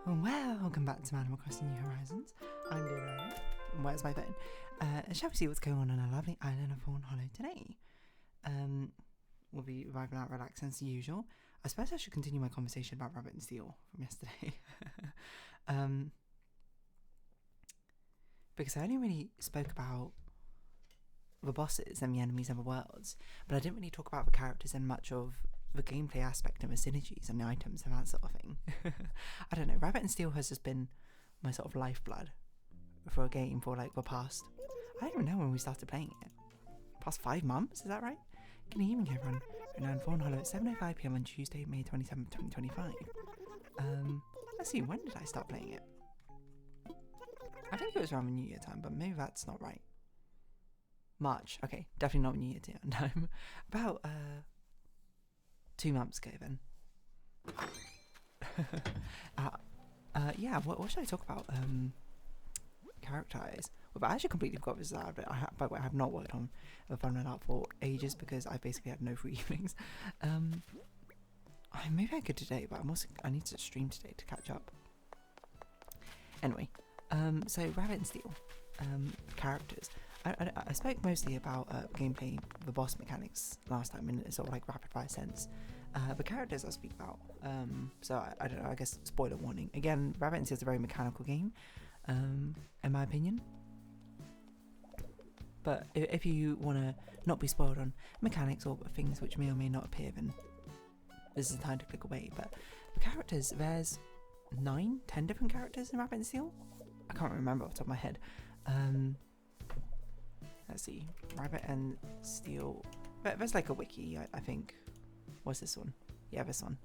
Welcome back to Animal Crossing New Horizons. I'm Duro. Where's my phone? Shall we see what's going on our lovely island of Fawnhallow today? We'll be arriving out relaxing as usual. I suppose I should continue my conversation about Rabbit and Steel from yesterday. Because I only really spoke about the bosses and the enemies and the worlds, but I didn't really talk about the characters and much of the gameplay aspect and the synergies and the items and that sort of thing. I don't know, Rabbit and Steel has just been my sort of lifeblood for a game for like the past, I don't even know when we started playing it. Past 5 months, is that right? Good evening everyone. We're now in Fawnhallow at 7:05 PM on Tuesday, May 27th, 2025. Let's see, when did I start playing it? I think it was around the New Year time, but maybe that's not right. March, okay, definitely not New Year time. About 2 months ago then. Yeah, what should I talk about? Characterize. Well, I actually completely forgot this out, but by the way, I have not worked on a Fawnhallow for ages because I basically had no free evenings. Maybe I could today, but I need to stream today to catch up. Anyway, so Rabbit and Steel, characters. I spoke mostly about gameplay, the boss mechanics last time in a sort of like rapid fire sense. The characters I'll speak about. So I don't know, I guess spoiler warning. Again, Rabbit and Steel is a very mechanical game, in my opinion. But if you want to not be spoiled on mechanics or things which may or may not appear, then this is the time to click away. But the characters, there's 9, 10 different characters in Rabbit and Steel. I can't remember off the top of my head. Let's see, Rabbit and Steel. There's like a wiki, I think. What's this one? Yeah, this one.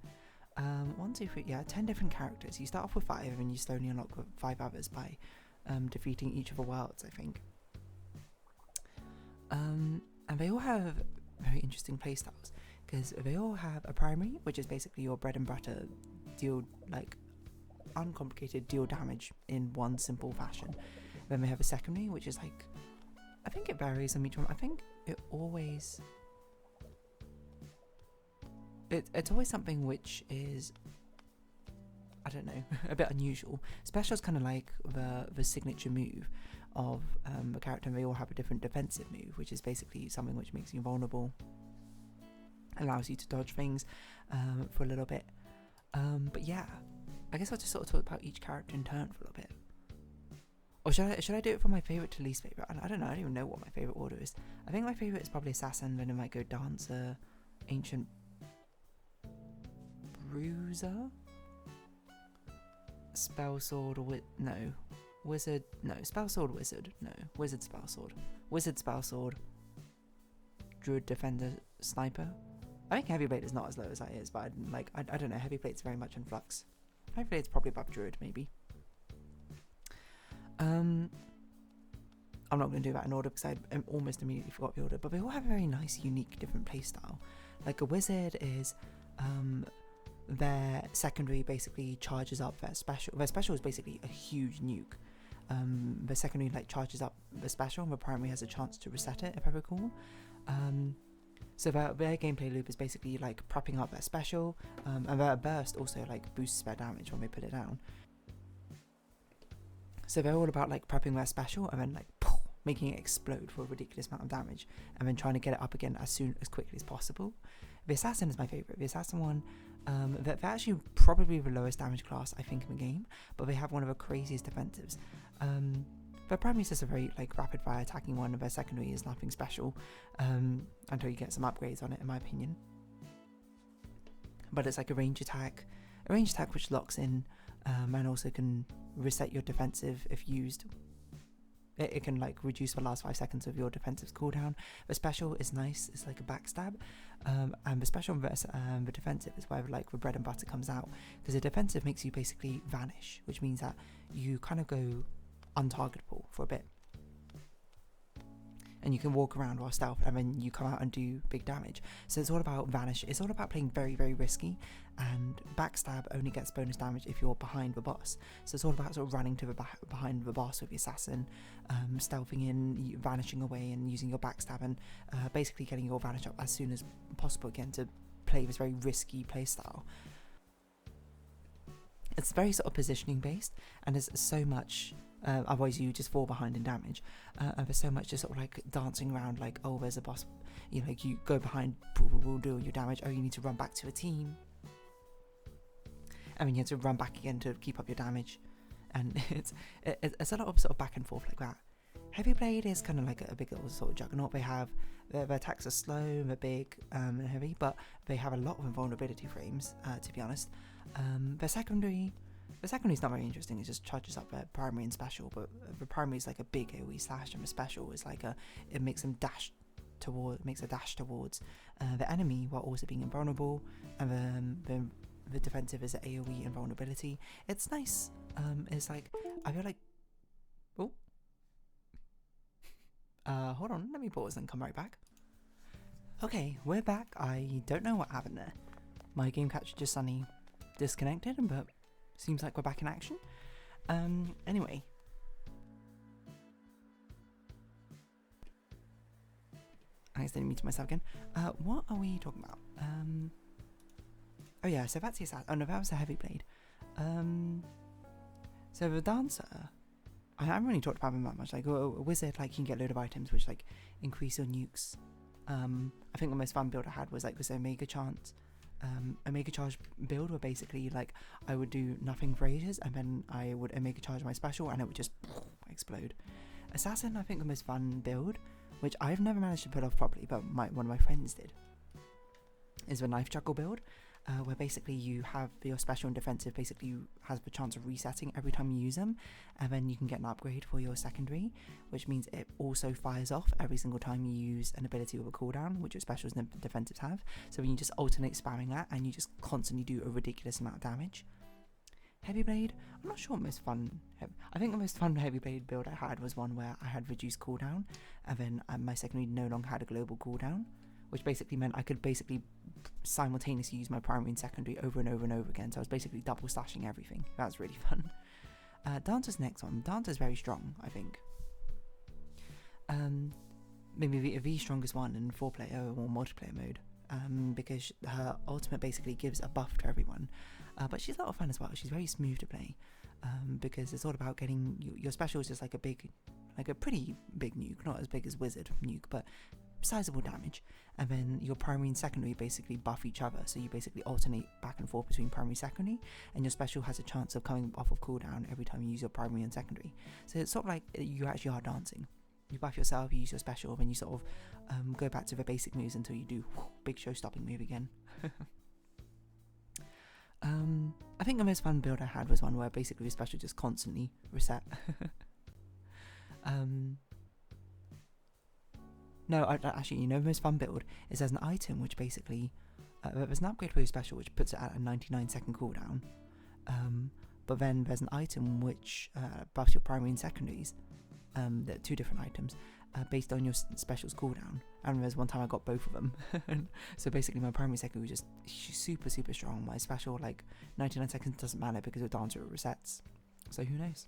1, 2, 3. Yeah, 10 different characters. You start off with 5, and you slowly unlock 5 others by defeating each of the worlds, I think. And they all have very interesting playstyles because they all have a primary, which is basically your bread and butter, deal like uncomplicated deal damage in one simple fashion. Then they have a secondary, which is like, I think it varies on each one. I think it's always something which is, I don't know, a bit unusual. Special is kind of like the signature move of the character, and they all have a different defensive move, which is basically something which makes you vulnerable, allows you to dodge things for a little bit. But yeah, I guess I'll just sort of talk about each character in turn for a little bit. Or should I do it from my favourite to least favourite? I don't know, I don't even know what my favourite order is. I think my favourite is probably Assassin, then it might go Dancer, Ancient Bruiser, Spell Sword, Wizard, no, Spell Sword, Wizard, no, Wizard, Spell Sword, Wizard, Spell Sword, Druid, Defender, Sniper. I think Heavy Blade is not as low as that is, but I don't know, Heavy Blade's very much in flux. Heavy Blade's probably above Druid, maybe. I'm not going to do that in order because I almost immediately forgot the order, but they all have a very nice, unique, different playstyle. Like a Wizard is, their secondary basically charges up their special. Their special is basically a huge nuke. The secondary like charges up the special, and the primary has a chance to reset it, if I recall. So their gameplay loop is basically like prepping up their special, and their burst also like boosts their damage when they put it down. So they're all about like prepping their special and then like making it explode for a ridiculous amount of damage, and then trying to get it up again as quickly as possible. The Assassin is my favourite. The Assassin one, they're actually probably the lowest damage class I think in the game, but they have one of the craziest defensives. Their primary is just a very like rapid fire attacking one, and their secondary is nothing special until you get some upgrades on it, in my opinion. But it's like a range attack which locks in and also can reset your defensive if used. It can like reduce the last 5 seconds of your defensive cooldown. The special is nice, it's like a backstab, and the special versus the defensive is where like the bread and butter comes out, because the defensive makes you basically vanish, which means that you kind of go untargetable for a bit, and you can walk around while stealth, and then you come out and do big damage. So it's all about vanish. It's all about playing very, very risky, and backstab only gets bonus damage if you're behind the boss. So it's all about sort of running to the behind the boss with the assassin, stealthing in, vanishing away, and using your backstab, and basically getting your vanish up as soon as possible again to play this very risky playstyle. it's very sort of positioning based, and there's so much. Otherwise, you just fall behind in damage. And there's so much just sort of like dancing around, like, oh, there's a boss. You know, like you go behind, will do all your damage. Oh, you need to run back to a team. I mean, you have to run back again to keep up your damage, and it's a lot of sort of back and forth like that. Heavy Blade is kind of like a big little sort of juggernaut. They have their attacks are slow, they're big and heavy, but they have a lot of invulnerability frames. To be honest, their secondary. The secondary is not very interesting. It just charges up their primary and special, but the primary is like a big AoE slash, and the special is like it makes them dash toward, makes a dash towards the enemy while also being invulnerable, and the defensive is AoE invulnerability. It's nice. It's like, I feel like, oh, hold on, let me pause and come right back. Okay, we're back. I don't know what happened there. My game capture just suddenly disconnected, but seems like we're back in action. Anyway. I accidentally muted myself again. What are we talking about? Oh yeah, so that's the assassin. Oh no, that was the Heavy Blade. So the Dancer, I haven't really talked about him that much. Like a wizard, like you can get a load of items which like increase your nukes. I think the most fun build I had was like this Omega Chance. Omega Charge build where basically like I would do nothing for ages and then I would Omega Charge my special and it would just explode. Assassin, I think the most fun build, which I've never managed to pull off properly, but one of my friends did, is the Knife Juggle build, where basically you have your special and defensive basically has the chance of resetting every time you use them, and then you can get an upgrade for your secondary, which means it also fires off every single time you use an ability with a cooldown, which your specials and defensives have. So when you just alternate spamming that and you just constantly do a ridiculous amount of damage. Heavy Blade, I'm not sure what most fun. I think the most fun Heavy Blade build I had was one where I had reduced cooldown, and then my secondary no longer had a global cooldown, which basically meant I could basically simultaneously use my primary and secondary over and over and over again. So I was basically double slashing everything. That was really fun. Dancer's next one. Dancer's very strong, I think. Maybe the strongest one in 4-player or multiplayer mode, because her ultimate basically gives a buff to everyone. But she's a lot of fun as well. She's very smooth to play, because it's all about getting your special is just like a pretty big nuke, not as big as Wizard nuke, but sizable damage, and then your primary and secondary basically buff each other, so you basically alternate back and forth between primary and secondary, and your special has a chance of coming off of cooldown every time you use your primary and secondary. So it's sort of like you actually are dancing. You buff yourself, you use your special, then you sort of go back to the basic moves until you do big show-stopping move again. I think the most fun build I had was one where basically the special just constantly reset. No, actually, you know, the most fun build is there's an item which basically, there's an upgrade for your special which puts it at a 99-second cooldown, but then there's an item which buffs your primary and secondaries. There are two different items based on your special's cooldown, and there's one time I got both of them. So basically my primary and secondary was just super strong. My special, like 99 seconds doesn't matter because with Dancer it resets, so who knows.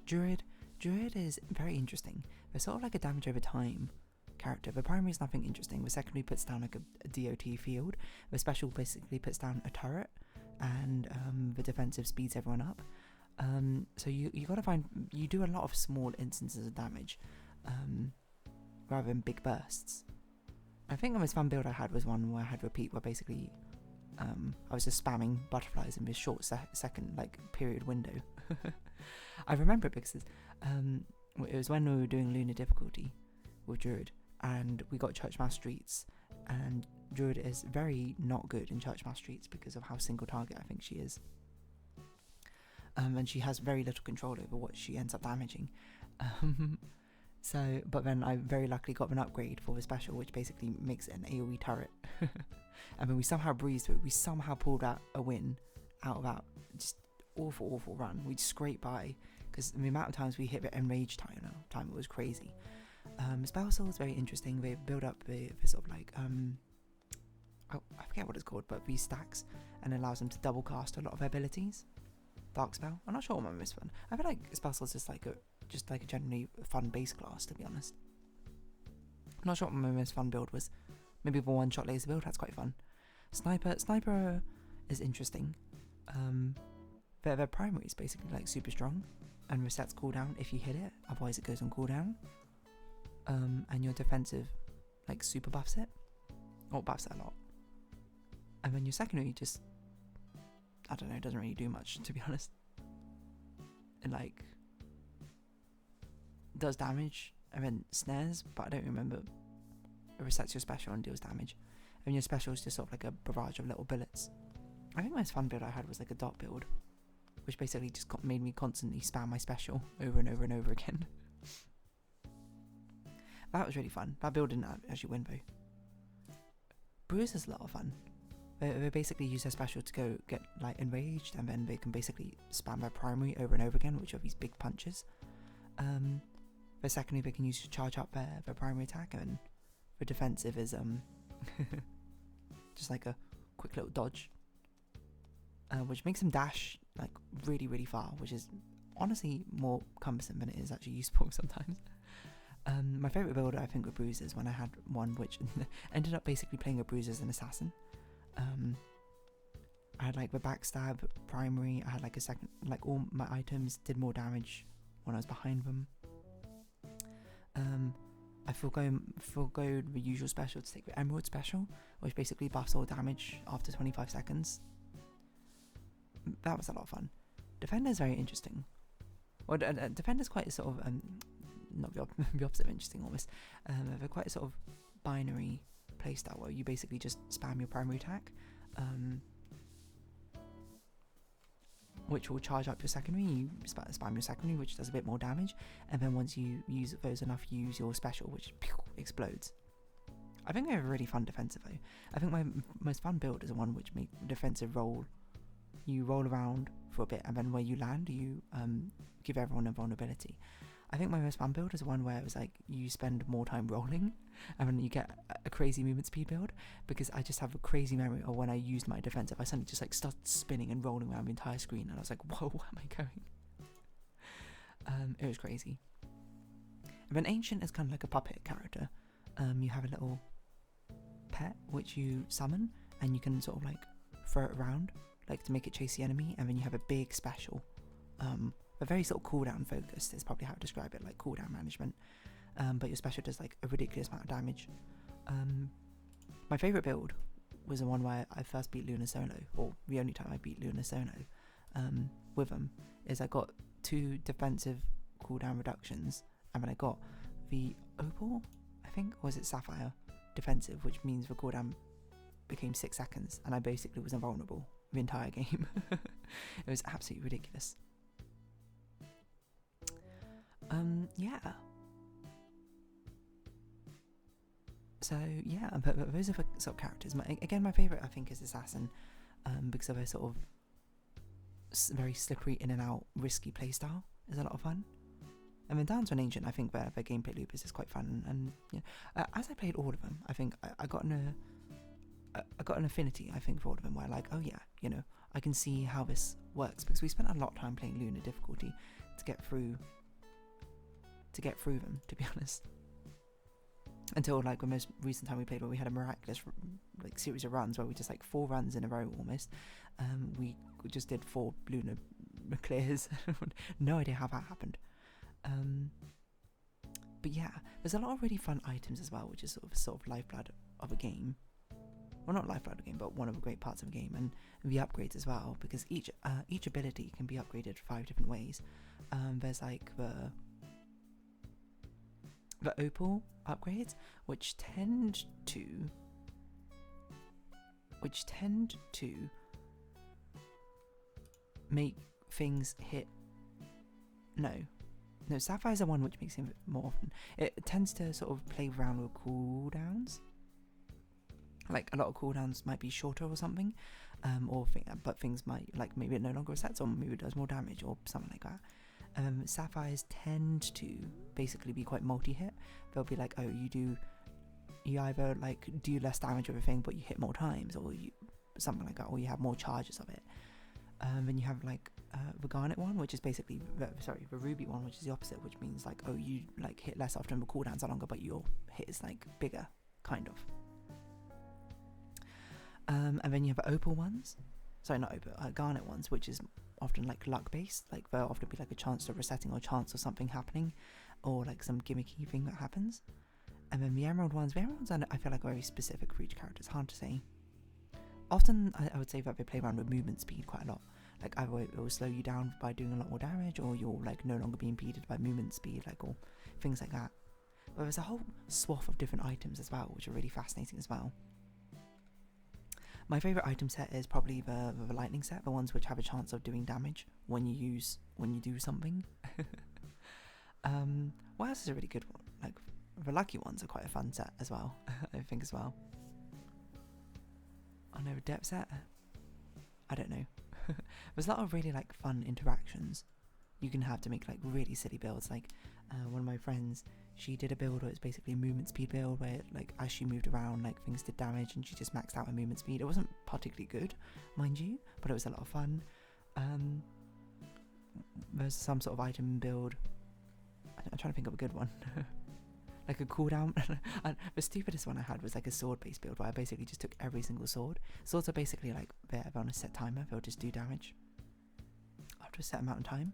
Druid is very interesting. They're sort of like a damage over time character. The primary is nothing interesting. The secondary puts down like a DOT field. The special basically puts down a turret, and the defensive speeds everyone up. So you gotta find, you do a lot of small instances of damage, rather than big bursts. I think the most fun build I had was one where I had repeat, where basically I was just spamming butterflies in this short second like period window. I remember it because it was when we were doing Lunar difficulty with Druid, and we got Church Mouse Streets, and Druid is very not good in Church Mouse Streets because of how single target I think she is. And she has very little control over what she ends up damaging. But then I very luckily got an upgrade for the special, which basically makes it an AoE turret. And then we somehow breezed through it. We somehow pulled out a win out of that just awful run. We scraped by, because the amount of times we hit the enrage time it was crazy. Spell Soul is very interesting. They build up the sort of like I forget what it's called, but these stacks, and allows them to double cast a lot of their abilities. Dark Spell. I'm not sure what my most fun. I feel like Spell Soul is just like a generally fun base class, to be honest. I'm not sure what my most fun build was. Maybe the one-shot laser build, that's quite fun. Sniper is interesting. Their primary is basically like super strong and resets cooldown if you hit it, otherwise it goes on cooldown. And your defensive like super buffs it, or buffs it a lot. And then your secondary just, I don't know, doesn't really do much, to be honest. It like does damage and then snares, but I don't remember. It resets your special and deals damage. And your special is just sort of like a barrage of little bullets. I think the most fun build I had was like a dot build, which basically just made me constantly spam my special over and over and over again. That was really fun. That build didn't actually win though. Bruise is a lot of fun. They basically use their special to go get like enraged, and then they can basically spam their primary over and over again, which are these big punches. The secondary they can use to charge up their primary attack, and the defensive is just like a quick little dodge, which makes them dash like really, really far, which is honestly more cumbersome than it is actually useful sometimes. My favourite build I think with Bruise is when I had one which ended up basically playing a Bruise as an assassin. I had like the backstab primary, I had like a second, like all my items did more damage when I was behind them. I forgo the usual special to take the Emerald special, which basically buffs all damage after 25 seconds. That was a lot of fun. Defender's very interesting. Well, Defender's quite sort of, not the opposite of interesting almost. They're quite a sort of binary playstyle where you basically just spam your primary attack, which will charge up your secondary. You spam your secondary, which does a bit more damage, and then once you use those enough, you use your special, which explodes. I think they have a really fun defensive though. I think my most fun build is the one which makes defensive roll. You roll around for a bit, and then where you land, you give everyone a vulnerability. I think my most fun build is the one where it was like you spend more time rolling, and then you get a crazy movement speed build, because I just have a crazy memory of when I used my defensive, I suddenly just like started spinning and rolling around the entire screen, and I was like, whoa, where am I going? It was crazy. And then Ancient is kind of like a puppet character. You have a little pet which you summon, and you can sort of like throw it around, like to make it chase the enemy, and then you have a big special. A very sort of cooldown focused is probably how to describe it, like cooldown management. But your special does like a ridiculous amount of damage. My favourite build was the one where I first beat Luna solo, or the only time I beat Luna solo with them, is I got 2 defensive cooldown reductions, and then I got the Opal, I think, or was it Sapphire defensive, which means the cooldown became 6 seconds, and I basically was invulnerable the entire game. It was absolutely ridiculous. Yeah. So yeah, but those are the sort of characters. Again, my favourite I think is Assassin, because of a sort of very slippery in and out, risky playstyle is a lot of fun. And then down to an Ancient, I think their gameplay loop is quite fun. And you know, as I played all of them, I think I got an affinity, I think, for all of them, where like, oh yeah, you know, I can see how this works, because we spent a lot of time playing Luna difficulty to get through them, to be honest. Until like the most recent time we played, where we had a miraculous like series of runs where we just like 4 runs in a row almost. We just did 4 Luna clears. No idea how that happened. But yeah, there's a lot of really fun items as well, which is sort of lifeblood of a game. Well, not lifeblood of a game, but one of the great parts of a game, and the upgrades as well, because each ability can be upgraded 5 different ways. There's like the Opal upgrades, which tend to make things hit. No, Sapphire's the one which makes it more often. It tends to sort of play around with cooldowns. Like a lot of cooldowns might be shorter or something, but things might, like, maybe it no longer resets, or maybe it does more damage or something like that. Sapphires tend to basically be quite multi-hit. They'll be like, oh, you either like do less damage with a thing, but you hit more times, or you something like that, or you have more charges of it. Then you have like the Garnet one, which is basically the Ruby one, which is the opposite, which means like, oh, you like hit less often, the cooldowns are longer, but your hit is like bigger, kind of. And then you have the Opal ones, sorry, not opal, garnet ones, which is often like luck based. Like there'll often be like a chance of resetting or chance of something happening, or like some gimmicky thing that happens. And then the emerald ones I feel like are very specific for each character. It's hard to say. Often I would say that they play around with movement speed quite a lot. Like either it will slow you down by doing a lot more damage, or you'll like no longer be impeded by movement speed, like, or things like that. But there's a whole swath of different items as well, which are really fascinating as well. My favourite item set is probably the lightning set, the ones which have a chance of doing damage when you do something. What else is a really good one? Like the lucky ones are quite a fun set as well, I think as well. Oh no, depth set? I don't know. There's a lot of really like fun interactions you can have to make like really silly builds. Like one of my friends, she did a build where it's basically a movement speed build where like as she moved around like things did damage, and she just maxed out her movement speed. It wasn't particularly good, mind you, but it was a lot of fun. There's some sort of item build. I'm trying to think of a good one. Like a cooldown. The stupidest one I had was like a sword based build where I basically just took every single sword. Swords are basically like they're on a set timer, they'll just do damage after a set amount of time.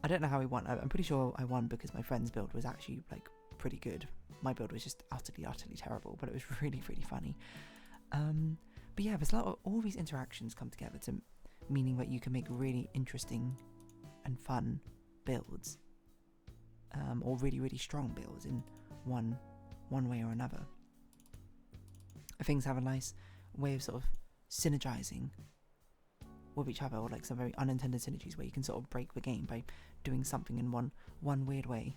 I don't know how we won. I'm pretty sure I won because my friend's build was actually like pretty good. My build was just utterly terrible, but it was really funny. But yeah, there's a lot of all these interactions come together to meaning that you can make really interesting and fun builds, or really strong builds in one way or another. Things have a nice way of sort of synergizing with each other, or like some very unintended synergies where you can sort of break the game by doing something in one weird way.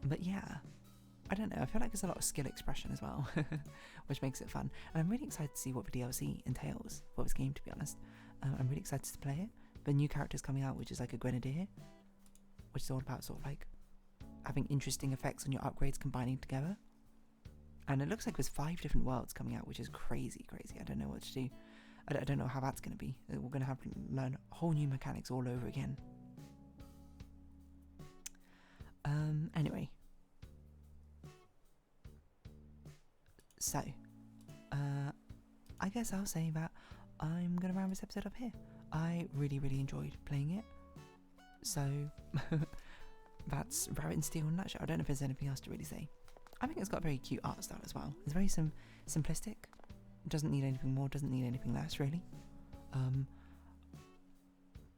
But yeah, I don't know, I feel like there's a lot of skill expression as well, which makes it fun. And I'm really excited to see what the DLC entails for this game, to be honest. I'm really excited to play it. The new character's coming out, which is like a grenadier, which is all about sort of like having interesting effects on your upgrades combining together. And it looks like there's 5 different worlds coming out, which is crazy. I don't know what to do. I don't know how that's going to be. We're going to have to learn whole new mechanics all over again. Anyway. So, I guess I'll say that I'm going to round this episode up here. I really enjoyed playing it. So, that's Rabbit and Steel in a nutshell. I don't know if there's anything else to really say. I think it's got a very cute art style as well. It's very simplistic. It doesn't need anything more, doesn't need anything less, really.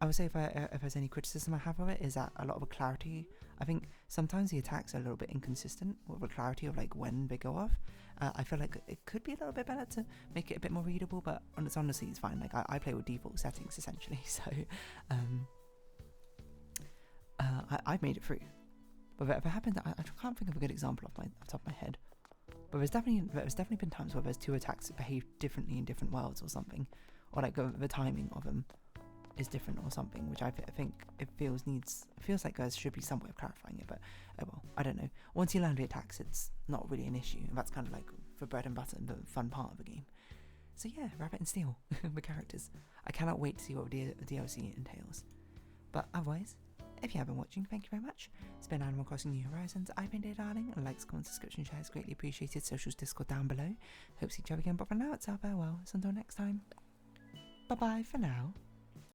I would say if there's any criticism I have of it, is that a lot of the clarity, I think sometimes the attacks are a little bit inconsistent with the clarity of like when they go off. I feel like it could be a little bit better to make it a bit more readable, but honestly it's fine. Like I play with default settings essentially, so I've made it through. But if it happened, I can't think of a good example off the top of my head. But there's definitely been times where there's 2 attacks that behave differently in different worlds or something, or like the timing of them is different or something, which I think it feels like there should be some way of clarifying it. But oh well, I don't know. Once you learn the attacks, it's not really an issue, and that's kind of like the bread and butter and the fun part of the game. So yeah, Rabbit and Steel, the characters. I cannot wait to see what the DLC entails. But otherwise, if you have been watching, thank you very much. It's been Animal Crossing New Horizons. I've been Dear Darling, and likes, comments, subscription, shares greatly appreciated. Socials, Discord down below. Hope to see each other again, but for now, it's our farewell. So until next time, bye bye for now.